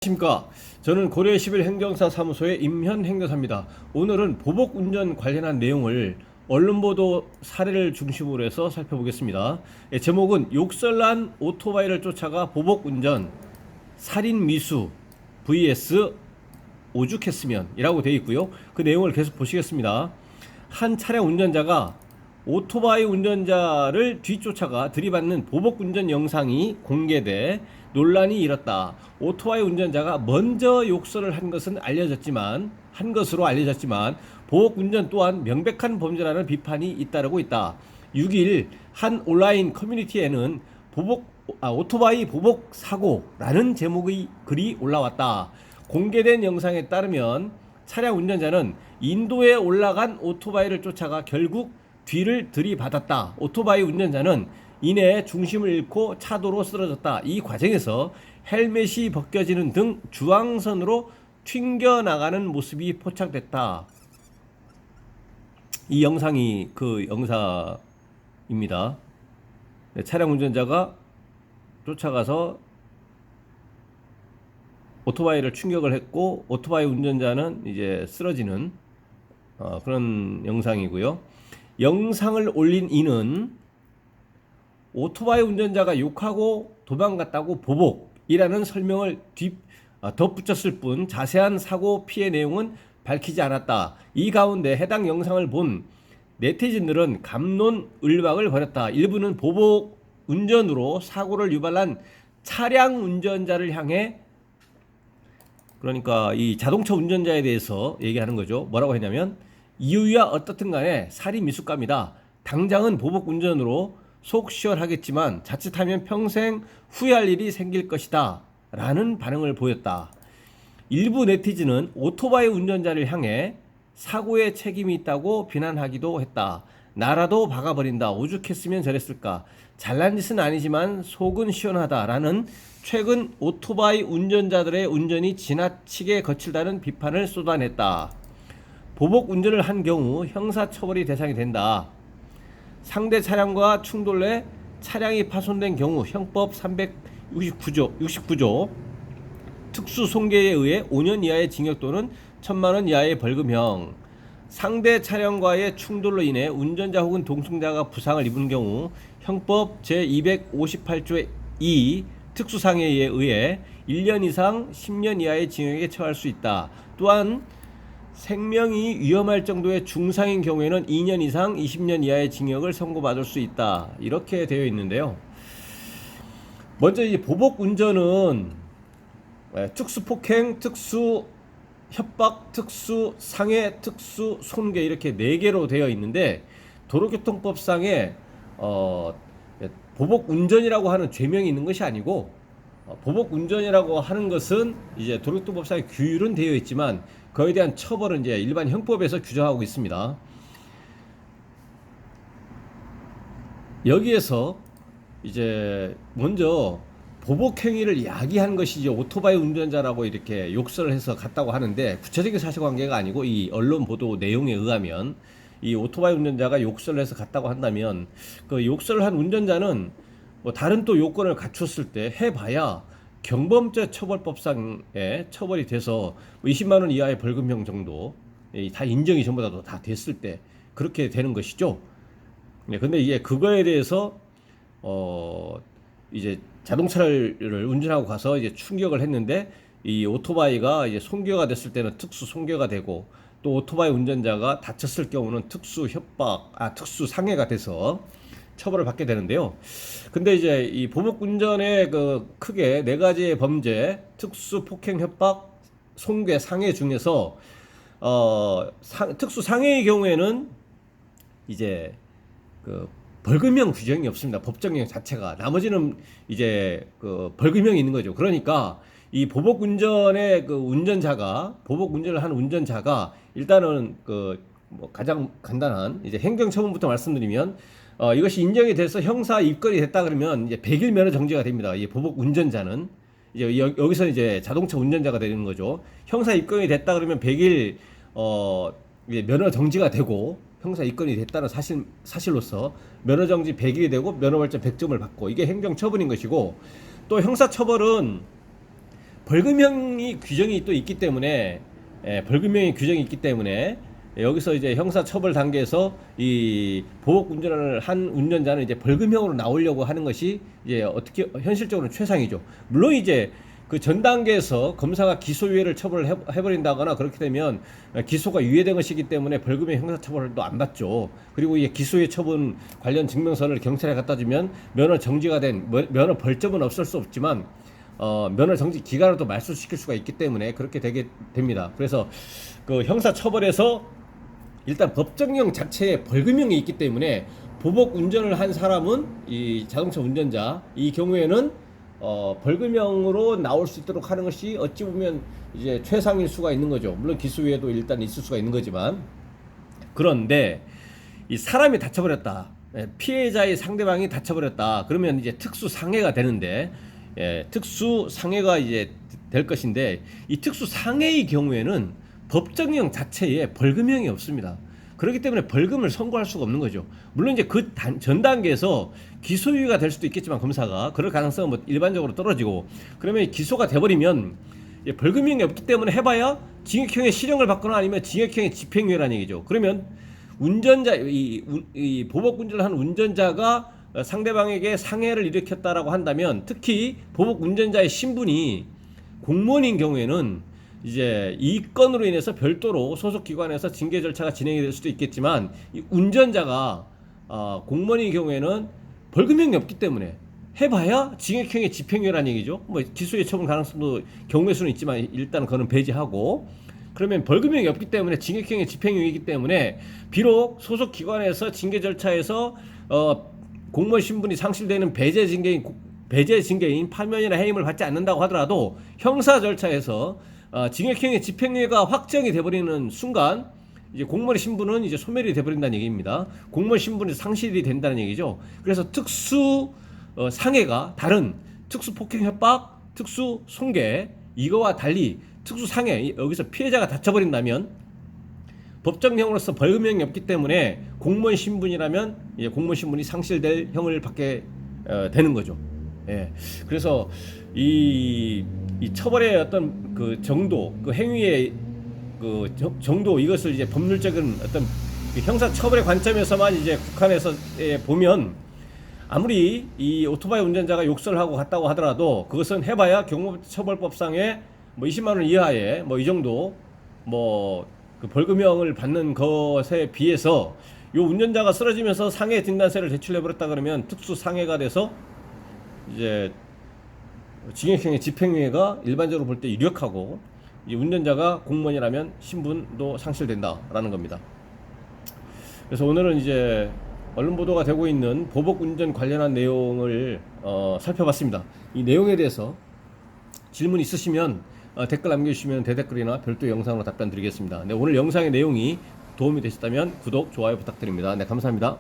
안녕하십니까. 저는 고려 11 행정사 사무소의 임현 행정사입니다. 오늘은 보복운전 관련한 내용을 언론보도 사례를 중심으로 해서 살펴보겠습니다. 제목은 욕설난 오토바이를 쫓아가 보복운전 살인미수 vs 오죽했으면 이라고 되어 있고요. 그 내용을 계속 보시겠습니다. 한 차량 운전자가 오토바이 운전자를 뒤쫓아가 들이받는 보복운전 영상이 공개돼 논란이 일었다. 오토바이 운전자가 먼저 욕설을 한 것으로 알려졌지만 보복운전 또한 명백한 범죄라는 비판이 잇따르고 있다. 6일 한 온라인 커뮤니티에는 오토바이 보복 사고라는 제목의 글이 올라왔다. 공개된 영상에 따르면 차량 운전자는 인도에 올라간 오토바이를 쫓아가 결국 뒤를 들이받았다. 오토바이 운전자는 이내 중심을 잃고 차도로 쓰러졌다. 이 과정에서 헬멧이 벗겨지는 등 주황선으로 튕겨나가는 모습이 포착됐다. 이 영상이 그 영상입니다. 차량 운전자가 쫓아가서 오토바이를 충격을 했고 오토바이 운전자는 이제 쓰러지는 그런 영상이고요. 영상을 올린 이는 오토바이 운전자가 욕하고 도망갔다고 보복이라는 설명을 덧붙였을 뿐 자세한 사고 피해 내용은 밝히지 않았다. 이 가운데 해당 영상을 본 네티즌들은 갑론을박을 벌였다. 일부는 보복 운전으로 사고를 유발한 차량 운전자를 향해, 그러니까 이 자동차 운전자에 대해서 얘기하는 거죠. 뭐라고 했냐면 이유야 어떻든 간에 살인 미숙감이다. 당장은 보복 운전으로 속 시원하겠지만 자칫하면 평생 후회할 일이 생길 것이다 라는 반응을 보였다. 일부 네티즌은 오토바이 운전자를 향해 사고에 책임이 있다고 비난하기도 했다. 나라도 박아버린다. 오죽했으면 저랬을까. 잘난 짓은 아니지만 속은 시원하다 라는 최근 오토바이 운전자들의 운전이 지나치게 거칠다는 비판을 쏟아냈다. 보복 운전을 한 경우 형사처벌이 대상이 된다. 상대 차량과 충돌해 차량이 파손된 경우 형법 369조 특수 손괴에 의해 5년 이하의 징역 또는 1,000만 원 이하의 벌금형, 상대 차량과의 충돌로 인해 운전자 혹은 동승자가 부상을 입은 경우 형법 제258조 2 특수상해에 의해 1년 이상 10년 이하의 징역에 처할 수 있다. 또한 생명이 위험할 정도의 중상인 경우에는 2년 이상 20년 이하의 징역을 선고받을 수 있다. 이렇게 되어 있는데요. 먼저 이 보복 운전은 특수 폭행, 특수 협박, 특수 상해, 특수 손괴 이렇게 4개로 되어 있는데 도로교통법상에 보복 운전이라고 하는 죄명이 있는 것이 아니고 보복 운전이라고 하는 것은 이제 도로교통법상에 규율은 되어 있지만 그에 대한 처벌은 이제 일반 형법에서 규정하고 있습니다. 여기에서 이제 먼저 보복 행위를 야기한 것이 이제 오토바이 운전자라고 이렇게 욕설을 해서 갔다고 하는데 구체적인 사실관계가 아니고 이 언론 보도 내용에 의하면 이 오토바이 운전자가 욕설을 해서 갔다고 한다면 그 욕설을 한 운전자는 뭐 다른 또 요건을 갖췄을 때 해봐야 경범죄 처벌법상에 처벌이 돼서 20만 원 이하의 벌금형 정도 다 인정이 전부 다 됐을 때 그렇게 되는 것이죠. 근데 이게 그거에 대해서 이제 자동차를 운전하고 가서 이제 충격을 했는데 이 오토바이가 이제 손괴가 됐을 때는 특수 손괴가 되고 또 오토바이 운전자가 다쳤을 경우는 특수 협박, 특수 상해가 돼서 처벌을 받게 되는데요. 근데 이제 이 보복 운전의 그 크게 4가지의 범죄, 특수 폭행, 협박, 손괴, 상해 중에서 특수 상해의 경우에는 이제 그 벌금형 규정이 없습니다. 법정형 자체가. 나머지는 이제 그 벌금형이 있는 거죠. 그러니까 이 보복 운전의 그 보복 운전을 한 운전자가 일단은 뭐 가장 간단한 이제 행정처분부터 말씀드리면 이것이 인정이 돼서 형사 입건이 됐다 그러면 이제 100일 면허 정지가 됩니다. 이 보복 운전자는 이제 여기서 이제 자동차 운전자가 되는 거죠. 형사 입건이 됐다 그러면 100일 이제 면허 정지가 되고 형사 입건이 됐다는 사실로서 면허 정지 100일이 되고 면허 발전 100점을 받고 이게 행정처분인 것이고 또 형사처벌은 벌금형이 규정이 또 있기 때문에 벌금형이 규정이 있기 때문에 여기서 이제 형사처벌 단계에서 이 보복 운전을 한 운전자는 이제 벌금형으로 나오려고 하는 것이 이제 어떻게 현실적으로는 최상이죠. 물론 이제 그 전 단계에서 검사가 기소유예를 처벌을 해버린다거나 그렇게 되면 기소가 유예된 것이기 때문에 벌금형 형사처벌도 안 받죠. 그리고 이 기소유예 처분 관련 증명서를 경찰에 갖다 주면 면허 정지가 된 면허 벌점은 없을 수 없지만 면허 정지 기간을 또 말소시킬 수가 있기 때문에 그렇게 되게 됩니다. 그래서 그 형사처벌에서 일단 법정형 자체에 벌금형이 있기 때문에 보복 운전을 한 사람은 이 자동차 운전자 이 경우에는 벌금형으로 나올 수 있도록 하는 것이 어찌 보면 이제 최상일 수가 있는 거죠. 물론 기소유예도 일단 있을 수가 있는 거지만 그런데 이 사람이 다쳐버렸다. 피해자의 상대방이 다쳐버렸다. 그러면 이제 특수 상해가 되는데 특수 상해가 이제 될 것인데 이 특수 상해의 경우에는 법정형 자체에 벌금형이 없습니다. 그렇기 때문에 벌금을 선고할 수가 없는 거죠. 물론 이제 그 전 단계에서 기소유예가 될 수도 있겠지만 검사가 그럴 가능성은 뭐 일반적으로 떨어지고 그러면 기소가 돼버리면 벌금형이 없기 때문에 해봐야 징역형의 실형을 받거나 아니면 징역형의 집행유예라는 얘기죠. 그러면 운전자 이 보복 운전을 한 운전자가 상대방에게 상해를 일으켰다라고 한다면 특히 보복 운전자의 신분이 공무원인 경우에는 이제 이 건으로 인해서 별도로 소속 기관에서 징계 절차가 진행이 될 수도 있겠지만 이 운전자가 공무원인 경우에는 벌금형이 없기 때문에 해봐야 징역형의 집행유예라는 얘기죠. 뭐 기소유예 처분 가능성도 경우의 수는 있지만 일단 그거는 배제하고 그러면 벌금형이 없기 때문에 징역형의 집행유예이기 때문에 비록 소속 기관에서 징계 절차에서 공무원 신분이 상실되는 배제 징계인 파면이나 해임을 받지 않는다고 하더라도 형사 절차에서 징역형의 집행유예가 확정이 돼버리는 순간 이제 공무원의 신분은 이제 소멸이 돼버린다는 얘기입니다. 공무원 신분이 상실이 된다는 얘기죠. 그래서 특수 상해가 다른 특수 폭행 협박, 특수 손괴 이거와 달리 특수 상해 여기서 피해자가 다쳐버린다면 법정형으로서 벌금형이 없기 때문에 공무원 신분이라면 이제 공무원 신분이 상실될 형을 받게 되는 거죠. 예. 그래서 이 처벌의 어떤 그 정도, 그 행위의 그 정도 이것을 이제 법률적인 어떤 그 형사 처벌의 관점에서만 이제 국한해서 보면 아무리 이 오토바이 운전자가 욕설을 하고 갔다고 하더라도 그것은 해봐야 경무처벌법상의 뭐 20만 원 이하의 뭐 이 정도 뭐 그 벌금형을 받는 것에 비해서 요 운전자가 쓰러지면서 상해 진단서를 제출해버렸다 그러면 특수 상해가 돼서 이제 징역형의 집행유예가 일반적으로 볼 때 유력하고 이 운전자가 공무원이라면 신분도 상실된다라는 겁니다. 그래서 오늘은 이제 언론 보도가 되고 있는 보복 운전 관련한 내용을 살펴봤습니다. 이 내용에 대해서 질문 있으시면 댓글 남겨주시면 대댓글이나 별도 영상으로 답변 드리겠습니다. 네, 오늘 영상의 내용이 도움이 되셨다면 구독, 좋아요 부탁드립니다. 네, 감사합니다.